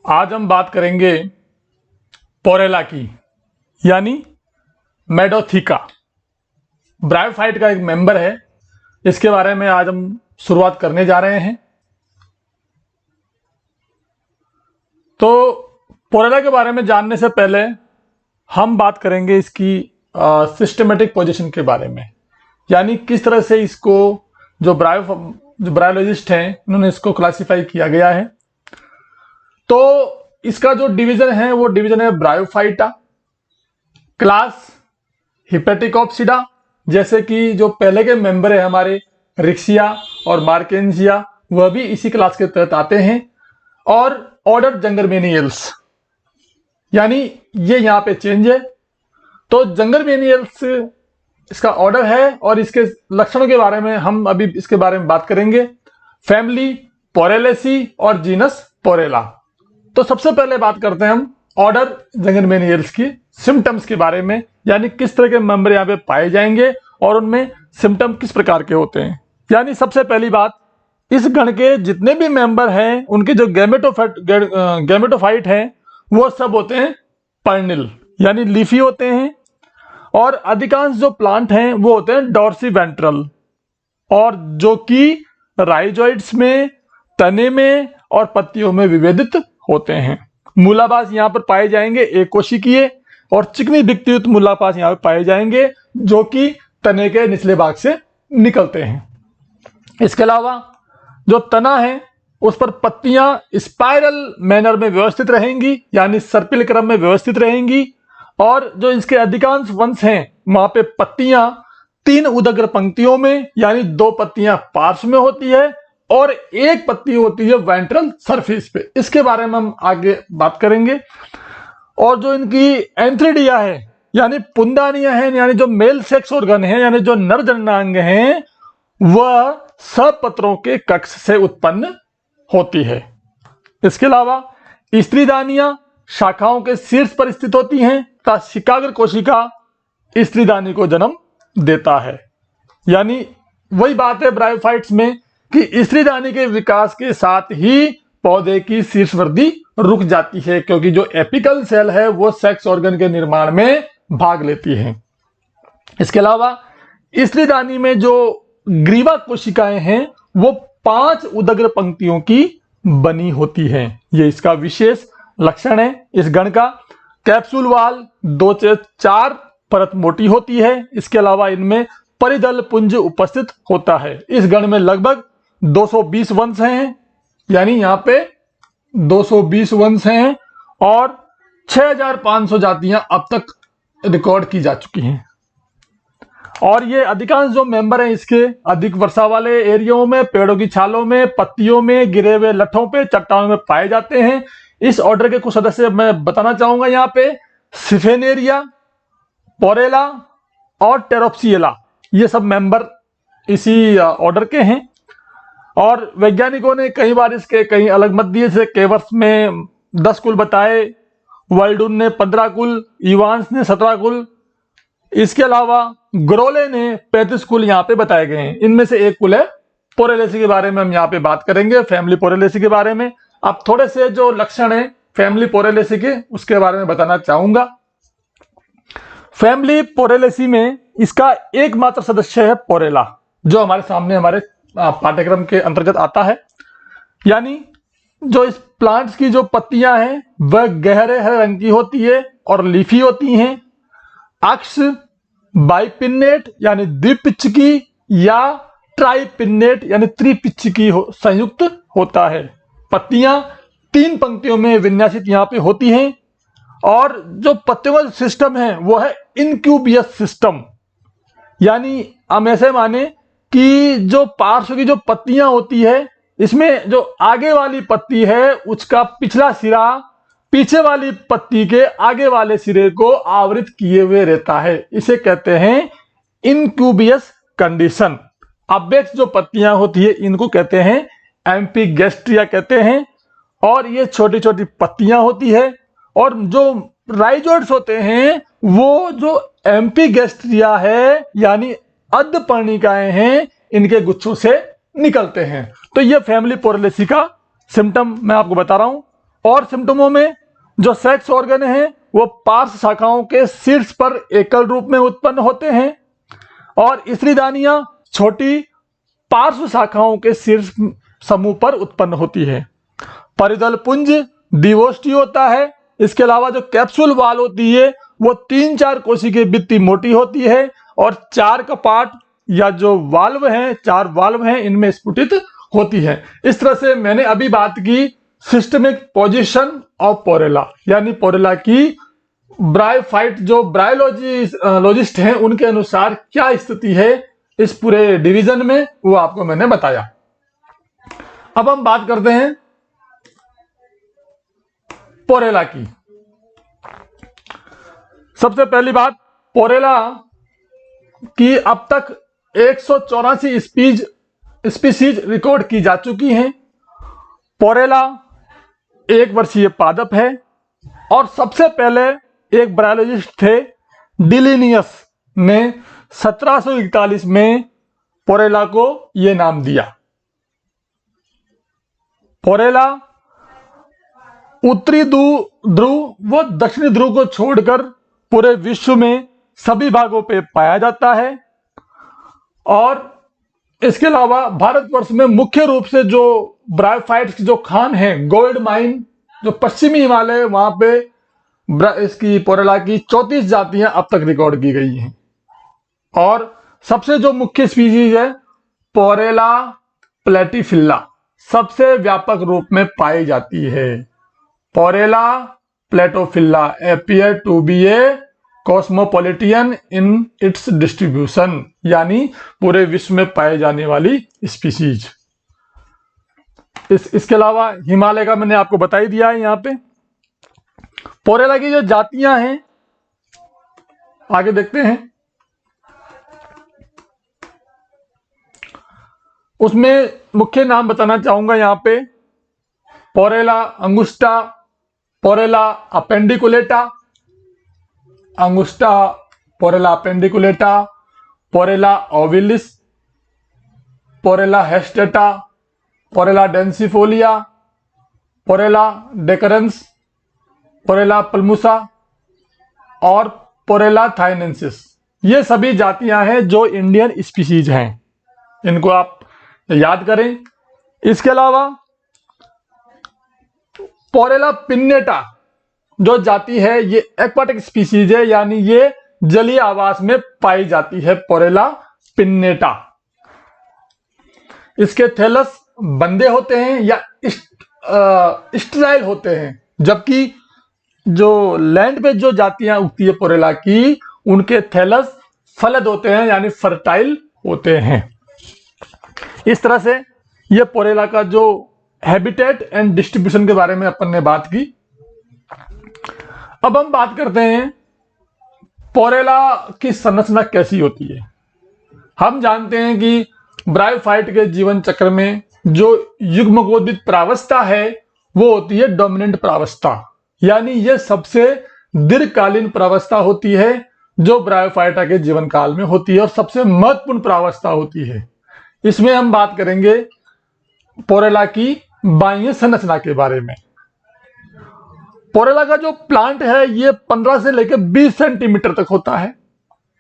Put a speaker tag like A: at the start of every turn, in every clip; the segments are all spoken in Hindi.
A: आज हम बात करेंगे पोरेला की, यानी मेडोथिका। ब्रायोफाइट का एक मेंबर है। इसके बारे में आज हम शुरुआत करने जा रहे हैं। तो पोरेला के बारे में जानने से पहले हम बात करेंगे इसकी सिस्टमेटिक पोजीशन के बारे में, यानी किस तरह से इसको जो ब्रायोलॉजिस्ट हैं उन्होंने इसको क्लासिफाई किया गया है। तो इसका जो डिवीजन है वो डिवीजन है ब्रायोफाइटा, क्लास हिपेटिकोप्सिडा, जैसे कि जो पहले के मेंबर है हमारे रिक्सिया और मार्केंजिया, वह भी इसी क्लास के तहत आते हैं। और ऑर्डर जंगरमेनियल्स, यानी ये यहां पे चेंज है। तो जंगरमेनियल्स इसका ऑर्डर है और इसके लक्षणों के बारे में हम अभी इसके बारे में बात करेंगे। फैमिली पोरेलेसी और जीनस पोरेला। तो सबसे पहले बात करते हैं हम ऑर्डर जंगरमेनियल्स की सिम्टम्स के बारे में, यानी किस तरह के मेंबर यहाँ पे पाए जाएंगे और उनमें सिम्टम किस प्रकार के होते हैं। यानी सबसे पहली बात, इस गण के जितने भी मेंबर हैं उनके जो गैमेटोफाइट हैं वो सब होते हैं पर्निल, यानी लीफी होते हैं। और अधिकांश जो प्लांट हैं वो होते हैं डॉर्सीवेंट्रल, और जो कि राइजोइड्स में, तने में और पत्तियों में विभेदित होते हैं। मूलाभास यहाँ पर पाए जाएंगे एक कोशिकीय, और चिकनी भित्तियुक्त मूलाभास यहाँ पर पाए जाएंगे जो कि तने के निचले भाग से निकलते हैं। इसके अलावा जो तना है उस पर पत्तियां स्पाइरल मैनर में व्यवस्थित रहेंगी, यानी सर्पिल क्रम में व्यवस्थित रहेंगी। और जो इसके अधिकांश वंश हैं वहां पे पत्तियां 3 उदग्र पंक्तियों में, यानी 2 पत्तियां पार्श्व में होती है और 1 पत्ती होती है वेंट्रल सरफेस पे। इसके बारे में हम आगे बात करेंगे। और जो इनकी एंथ्रिडिया है, यानी पुंदानिया है, यानी जो मेल सेक्स ऑर्गन है, यानी जो नर जननांग हैं, वह सपत्रों के कक्ष से उत्पन्न होती है। इसके अलावा स्त्रीदानियां शाखाओं के शीर्ष पर स्थित होती हैं तथा शिकाग्र कोशिका स्त्रीदानी को जन्म देता है। यानी वही बात है ब्रायोफाइट्स में कि स्त्रीदानी के विकास के साथ ही पौधे की शीर्ष वृद्धि रुक जाती है, क्योंकि जो एपिकल सेल है वो सेक्स ऑर्गन के निर्माण में भाग लेती है। इसके अलावा स्त्रीदानी में जो ग्रीवा कोशिकाएं हैं वो 5 उदग्र पंक्तियों की बनी होती हैं। ये इसका विशेष लक्षण है इस गण का। कैप्सूल वाल 2 से 4 परत मोटी होती है। इसके अलावा इनमें परिदल पुंज उपस्थित होता है। इस गण में लगभग 220 वंश हैं, यानी यहाँ पे 220 वंश हैं और 6500 जातियां अब तक रिकॉर्ड की जा चुकी हैं। और ये अधिकांश जो मेंबर हैं इसके अधिक वर्षा वाले एरियाओं में, पेड़ों की छालों में, पत्तियों में, गिरे हुए लठों पे, चट्टानों में पाए जाते हैं। इस ऑर्डर के कुछ सदस्य मैं बताना चाहूंगा यहाँ पे। सिफेनेरिया, पोरेला और टेरोप्सिएला, ये सब मेंबर इसी ऑर्डर के हैं। और वैज्ञानिकों ने कई बार इसके कई अलग मत दिए, जैसे केवर्स में 10 कुल बताए, वर्ल्डुन ने 15 कुल, इवांस ने 17 कुल। इसके अलावा ग्रोले ने 35 कुल यहाँ पे बताए गए हैं। इनमें से एक कुल है पोरेलेसी, के बारे में हम यहाँ पे बात करेंगे, फैमिली पोरेलेसी के बारे में। अब थोड़े से जो लक्षण है फैमिली पोरेलेसी के उसके बारे में बताना चाहूंगा। फैमिली पोरेलेसी में इसका एकमात्र सदस्य है पोरेला, जो हमारे सामने हमारे पाठ्यक्रम के अंतर्गत आता है। यानी जो इस प्लांट्स की जो पत्तियां हैं वह गहरे हरे रंग की होती है और लीफी होती हैं। अक्ष बाइपिन्नेट यानी द्विपिच्छकी या ट्राइपिन्नेट यानी त्रिपिच्छकी संयुक्त होता है। पत्तियां 3 पंक्तियों में विन्यासित यहाँ पे होती हैं। और जो पत्तियों का सिस्टम है वो है इनक्यूबियस सिस्टम, यानी हम ऐसे माने कि जो पार्श्व की जो पत्तियां होती है इसमें जो आगे वाली पत्ती है उसका पिछला सिरा पीछे वाली पत्ती के आगे वाले सिरे को आवृत किए हुए रहता है। इसे कहते हैं इनक्यूबियस कंडीशन। अबेक्स जो पत्तियां होती है इनको कहते हैं एम्फीगेस्ट्रिया कहते हैं। और ये छोटी छोटी पत्तियां होती है। और जो राइजोइड्स होते हैं वो जो एम्फीगेस्ट्रिया है यानी अर्धपर्णिकाएं हैं, इनके गुच्छों से निकलते हैं। तो ये फैमिली पोरेलेसी का सिम्टम मैं आपको बता रहा हूं। और सिम्टोमों में जो सेक्स ऑर्गन है वो पार्श्व शाखाओं के शीर्ष पर एकल रूप में उत्पन्न होते हैं और स्त्रीदानियां छोटी पार्श्व शाखाओं के शीर्ष समूह पर उत्पन्न होती है। परिधल पुंज दिवोष्टी होता है। इसके अलावा जो कैप्सूल वाल होती है वो 3-4 कोशिकीय भित्ति मोटी होती है और 4 कपाट या जो वाल्व हैं, 4 वाल्व हैं, इनमें स्फुटित होती है। इस तरह से मैंने अभी बात की सिस्टमिक पोजीशन ऑफ पोरेला, यानी पोरेला की ब्रायोफाइट जो ब्रायोलॉजिस्ट हैं उनके अनुसार क्या स्थिति है इस पूरे डिवीजन में, वो आपको मैंने बताया। अब हम बात करते हैं पोरेला की। सबसे पहली बात, पोरेला की अब तक 184 स्पीसीज रिकॉर्ड की जा चुकी हैं। पोरेला 1 वर्षीय पादप है और सबसे पहले एक बायोलॉजिस्ट थे डिलिनियस ने 1741 में पोरेला को यह नाम दिया। पोरेला उत्तरी ध्रुव व दक्षिणी ध्रुव को छोड़कर पूरे विश्व में सभी भागों पे पाया जाता है और इसके अलावा भारतवर्ष में मुख्य रूप से जो ब्रायोफाइट्स की जो खान है, गोल्ड माइन, जो पश्चिमी हिमालय, वहां पे इसकी पोरेला की 34 जातियां अब तक रिकॉर्ड की गई हैं और सबसे जो मुख्य स्पीशीज है पोरेला प्लेटिफिल्ला सबसे व्यापक रूप में पाई जाती है। पोरेला प्लेटोफिल्ला appear to be a cosmopolitan in its distribution, यानी पूरे विश्व में पाए जाने वाली स्पीशीज। इसके अलावा हिमालय का मैंने आपको बता ही दिया है। यहाँ पे पोरेला की जो जातियां हैं आगे देखते हैं, उसमें मुख्य नाम बताना चाहूंगा यहाँ पे पोरेला अंगुस्टा, पोरेला अपेंडिकुलेटा, पोरेला ओविलिस, पोरेला हेस्टेटा, पोरेला डेंसिफोलिया, पोरेला डेकरेंस, पोरेला पल्मुसा और पोरेला थाइनेंसिस। ये सभी जातियां हैं जो इंडियन स्पीशीज हैं, इनको आप याद करें। इसके अलावा पोरेला पिन्नेटा जो जाति है ये एक्वाटिक स्पीशीज है, यानी ये जलीय आवास में पाई जाती है। पोरेला पिन्नेटा, इसके थैलस बंदे होते हैं या स्टेराइल होते हैं, जबकि जो लैंड पे जो जातियां उगती है पोरेला की उनके थैलस फलद होते हैं, यानी फर्टाइल होते हैं। इस तरह से ये पोरेला का जो हैबिटेट एंड डिस्ट्रीब्यूशन के बारे में अपन ने बात की। अब हम बात करते हैं पोरेला की संरचना कैसी होती है। हम जानते हैं कि ब्रायोफाइट के जीवन चक्र में जो युग्मकोदित प्रावस्था है वो होती है डोमिनेंट प्रावस्था, यानी ये सबसे दीर्घकालीन प्रावस्था होती है जो ब्रायोफाइटा के जीवन काल में होती है और सबसे महत्वपूर्ण प्रावस्था होती है। इसमें हम बात करेंगे पोरेला की बाह्य संरचना के बारे में। पोरेला का जो प्लांट है ये 15 से लेकर 20 सेंटीमीटर तक होता है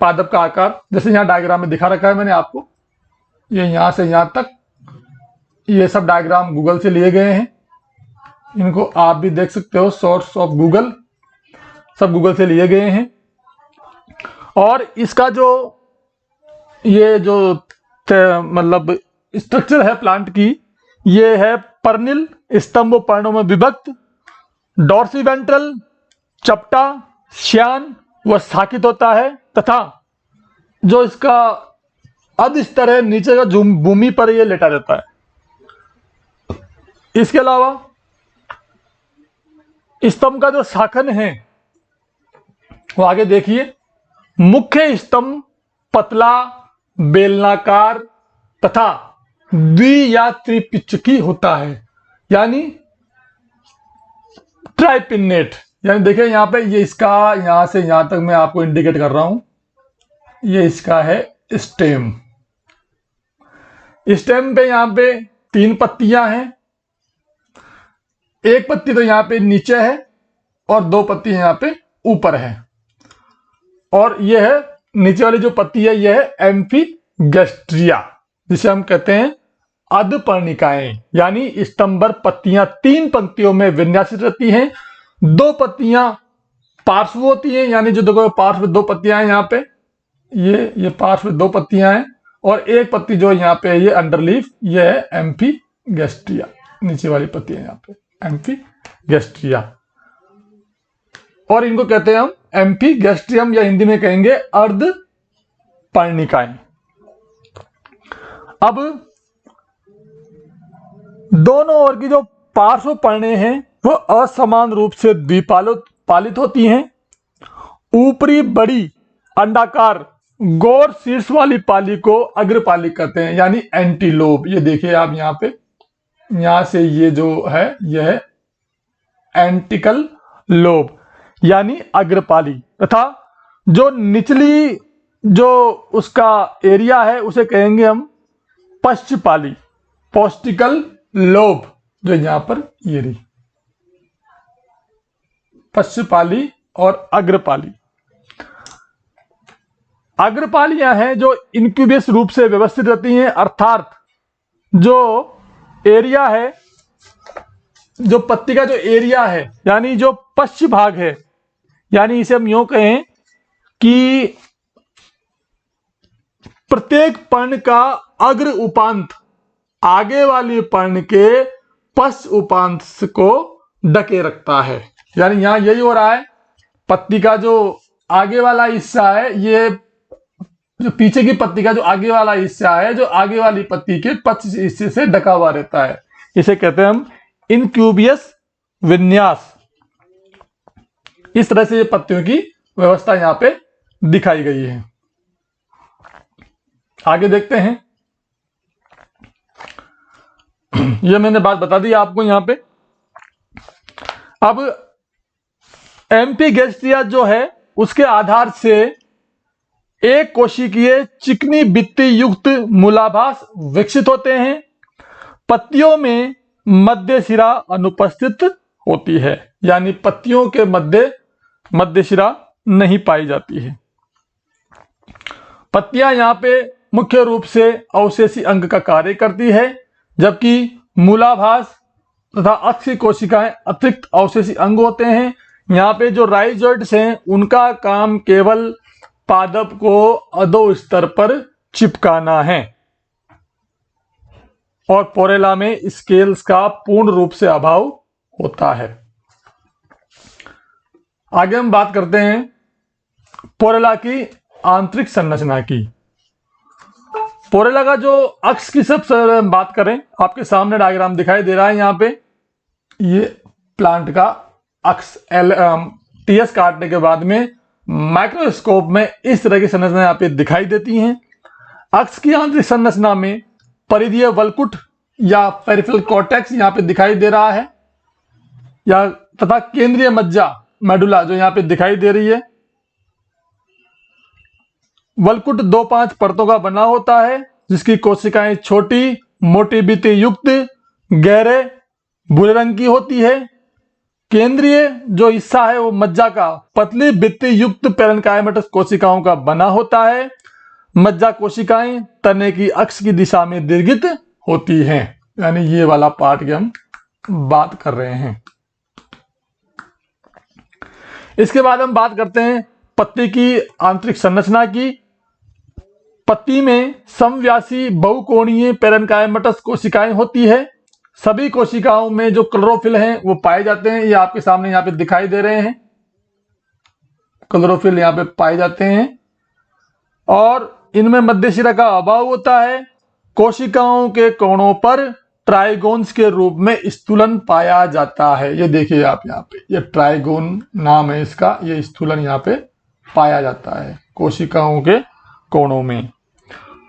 A: पादप का आकार, जैसे यहाँ डायग्राम में दिखा रखा है मैंने आपको। ये यहां से यहां तक, ये सब डायग्राम गूगल से लिए गए हैं, इनको आप भी देख सकते हो, सोर्स ऑफ गूगल, सब गूगल से लिए गए हैं। और इसका जो ये जो मतलब स्ट्रक्चर है प्लांट की, ये है पर्निल, स्तंभ पर्णों में विभक्त, डॉर्सिवेंट्रल, चपटा, श्यान व शाखित होता है, तथा जो इसका अधस्तर है नीचे का भूमि पर यह लेटा रहता है। इसके अलावा स्तंभ का जो शाखन है वो आगे देखिए, मुख्य स्तंभ पतला, बेलनाकार तथा द्वि या त्रिपिच्चकी होता है, यानी ट्राइपिन्नेट। यानी देखिए यहाँ पे ये इसका, यहां से यहां तक मैं आपको इंडिकेट कर रहा हूं, ये इसका है स्टेम। स्टेम पे यहां पे 3 पत्तियां हैं एक पत्ती तो यहाँ पे नीचे है और दो पत्ती यहाँ पे ऊपर है, और यह है नीचे वाली जो पत्ती है यह है एम्फीगैस्ट्रिया, जिसे हम कहते हैं अधपर्णिकाएं, यानी स्तंभर पत्तियां 3 पंक्तियों में विन्यासित रहती हैं। 2 पत्तियां पार्श्व होती हैं, यानी जो देखो पार्श्व 2 पत्तियां हैं यहाँ पे, ये पार्श्व 2 पत्तियां हैं, और एक पत्ती जो यहाँ पे ये अंडरलीफ, ये है एम्फीगैस्ट्रिया, नीचे वाली पत्ती है यहाँ पे एम्फीगैस्ट्रिया, और इनको कहते हैं हम एम्फीगैस्ट्रियम, या हिंदी में कहेंगे अर्धपर्णिकाएं। अब दोनों ओर की जो पार्श्व पर्णें हैं वो असमान रूप से द्विपालित होती हैं। ऊपरी बड़ी अंडाकार गौर शीर्ष वाली पाली को अग्रपाली कहते हैं, यानी एंटीलोब। ये देखिए आप यहाँ पे, यहां से ये जो है यह है एंटिकल लोब, यानी अग्रपाली, तथा जो निचली जो उसका एरिया है उसे कहेंगे हम पश्चपाली, पोस्टिकल लोब, जो यहां पर ये रही पश्चपाली और अग्रपाली। अग्रपालियां हैं जो इनक्यूबेस रूप से व्यवस्थित रहती हैं, अर्थात जो एरिया है, जो पत्ती का जो एरिया है, यानी जो पश्च भाग है, यानी इसे हम यूं कहें कि प्रत्येक पर्ण का अग्र उपांत आगे वाली पर्ण के पश्च उपांत को ढके रखता है। यानी यहां यही हो रहा है, पत्ती का जो आगे वाला हिस्सा है, ये जो पीछे की पत्ती का जो आगे वाला हिस्सा है, जो आगे वाली पत्ती के पश्च हिस्से से ढका हुआ रहता है, इसे कहते हैं हम इनक्यूबियस विन्यास। इस तरह से ये पत्तियों की व्यवस्था यहां पे दिखाई गई है। आगे देखते हैं, ये मैंने बात बता दी आपको यहां पे। अब एम्फीगैस्ट्रिया जो है उसके आधार से एक कोशिकीय चिकनी भित्ति युक्त मूलाभास विकसित होते हैं। पत्तियों में मध्य शिरा अनुपस्थित होती है, यानी पत्तियों के मध्य शिरा नहीं पाई जाती है। पत्तियां यहां पे मुख्य रूप से अवशेषी अंग का कार्य करती है, जबकि मूलाभास तथा अक्षीय कोशिकाएं अतिरिक्त अवशेषी अंग होते हैं। यहाँ पे जो राइजोइड्स हैं उनका काम केवल पादप को अधो स्तर पर चिपकाना है, और पोरेला में स्केल्स का पूर्ण रूप से अभाव होता है। आगे हम बात करते हैं पोरेला की आंतरिक संरचना की। पोरेला का जो अक्ष की सबसे बात करें, आपके सामने डायग्राम दिखाई दे रहा है यहाँ पे, ये प्लांट का अक्ष टीएस काटने के बाद में माइक्रोस्कोप में इस तरह की संरचना यहाँ पे दिखाई देती हैं। अक्ष की आंतरिक संरचना में परिधीय वलकुट या पेरिफेरल कॉर्टेक्स यहाँ पे दिखाई दे रहा है, या तथा केंद्रीय मज्जा मेडुला जो यहाँ पे दिखाई दे रही है। वलकुट 2-5 परतों का बना होता है, जिसकी कोशिकाएं छोटी मोटी भित्ति युक्त गहरे भूरे रंग की होती है। केंद्रीय जो हिस्सा है वो मज्जा का पतली भित्ति युक्त पेरेन्काइमेटस कोशिकाओं का बना होता है। मज्जा कोशिकाएं तने की अक्ष की दिशा में दीर्घित होती हैं, यानी ये वाला पार्ट की हम बात कर रहे हैं। इसके बाद हम बात करते हैं पत्ती की आंतरिक संरचना की। पत्ती में समव्यासी बहुकोणीय पेरेन्काइमेटस कोशिकाएं होती है। सभी कोशिकाओं में जो क्लोरोफिल हैं वो पाए जाते हैं, ये आपके सामने यहाँ पे दिखाई दे रहे हैं, क्लोरोफिल यहाँ पे पाए जाते हैं, और इनमें मध्यशिरा का अभाव होता है। कोशिकाओं के कोणों पर ट्राइगोन्स के रूप में स्थूलन पाया जाता है। ये देखिए आप यहाँ पे, ये ट्राइगोन नाम है इसका, ये स्थूलन यहाँ पे पाया जाता है कोशिकाओं के कोणों में।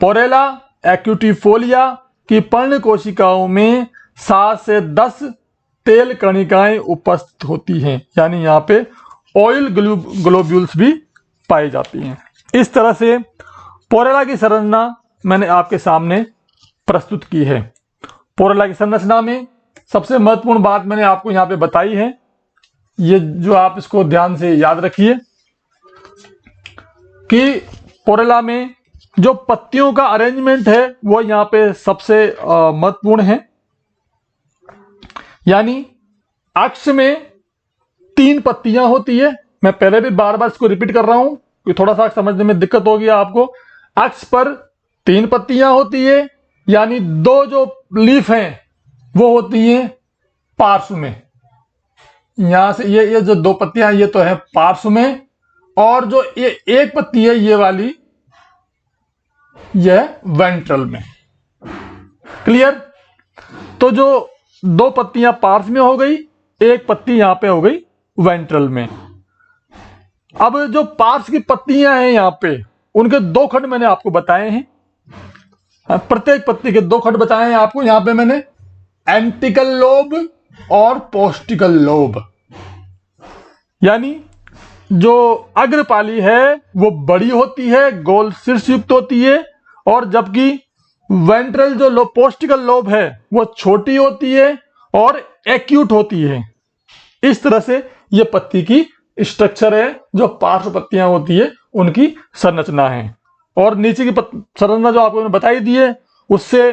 A: पोरेला एक्यूटिफोलिया की पर्ण कोशिकाओं में 7 से 10 तेल कणिकाएं उपस्थित होती हैं, यानी यहाँ पे ऑयल ग्लोब्यूल्स भी पाई जाती हैं। इस तरह से पोरेला की संरचना मैंने आपके सामने प्रस्तुत की है। पोरेला की संरचना में सबसे महत्वपूर्ण बात मैंने आपको यहाँ पे बताई है, ये जो आप इसको ध्यान से याद रखिए कि पोरेला में जो पत्तियों का अरेंजमेंट है वो यहाँ पे सबसे महत्वपूर्ण है। यानी अक्ष में 3 पत्तियां होती है। मैं पहले भी बार बार इसको रिपीट कर रहा हूं कि थोड़ा सा समझने में दिक्कत होगी आपको। अक्ष पर 3 पत्तियां होती है, यानी 2 जो लीफ हैं वो होती हैं पार्श्व में। यहां से ये जो 2 पत्तियां ये तो है पार्श्व में, और जो ये एक पत्ती है ये वाली, यह वेंट्रल में। क्लियर? तो जो 2 पत्तियां पार्श्व में हो गई, एक पत्ती यहां पे हो गई वेंट्रल में। अब जो पार्श्व की पत्तियां हैं यहां पे, उनके 2 खंड मैंने आपको बताए हैं। प्रत्येक पत्ती के 2 खंड बताए हैं आपको। यहां पे मैंने एंटिकल लोब और पोस्टिकल लोब, यानी जो अग्रपाली है वो बड़ी होती है, गोल शीर्ष युक्त होती है, और जबकि वेंट्रल जो पोस्टिकल लोब है वो छोटी होती है और एक्यूट होती है। इस तरह से ये पत्ती की स्ट्रक्चर है, जो पार्श्व पत्तियां होती है उनकी संरचना है। और नीचे की संरचना जो आपको मैंने बताई दी है, उससे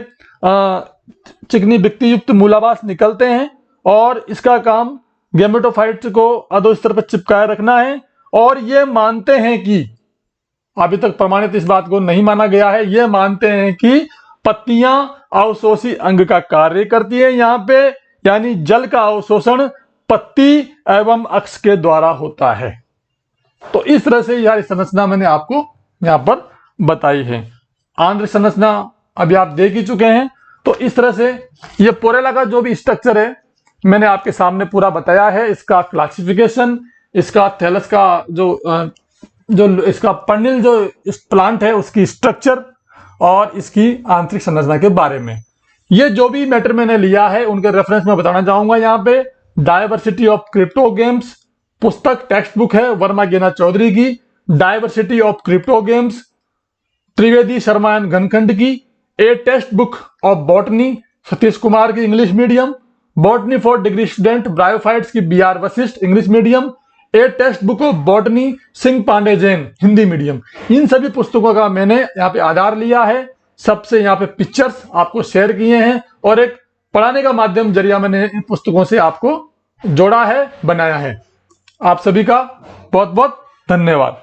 A: चिकनी वित्ती युक्त मूलाभास निकलते हैं, और इसका काम गैमेटोफाइट्स को अधोस्तर पर चिपकाए रखना है। और ये मानते हैं कि, अभी तक प्रमाणित इस बात को नहीं माना गया है, ये मानते हैं कि पत्तियां अवशोषी अंग का कार्य करती है यहाँ पे, यानी जल का अवशोषण पत्ती एवं अक्ष के द्वारा होता है। तो इस तरह से यह संरचना मैंने आपको यहाँ पर बताई है। आंतरिक संरचना अभी आप देख ही चुके हैं। तो इस तरह से ये पोरेला का जो भी स्ट्रक्चर है मैंने आपके सामने पूरा बताया है। इसका क्लासिफिकेशन, इसका थैलस का जो इसका पर्निल जो इस प्लांट है उसकी स्ट्रक्चर, और इसकी आंतरिक संरचना के बारे में। ये जो भी मैटर मैंने लिया है उनके रेफरेंस में बताना चाहूंगा। यहाँ पे डायवर्सिटी ऑफ क्रिप्टोगेम्स पुस्तक टेक्स्ट बुक है वर्मा गेना चौधरी की, diversity of cryptogams Trivedi Sharma and घनखंड की, a text book of botany Satish Kumar की English medium, botany for degree student bryophytes की BR Vashishtha English medium, a text book of botany Singh Pande Jain Hindi medium. इन सभी पुस्तकों का मैंने यहाँ पे आधार लिया है। सबसे यहाँ पे पिक्चर्स आपको शेयर किए हैं, और एक पढ़ाने का माध्यम जरिया मैंने इन पुस्तकों से आपको जोड़ा है, बनाया है। आप सभी का बहुत बहुत धन्यवाद।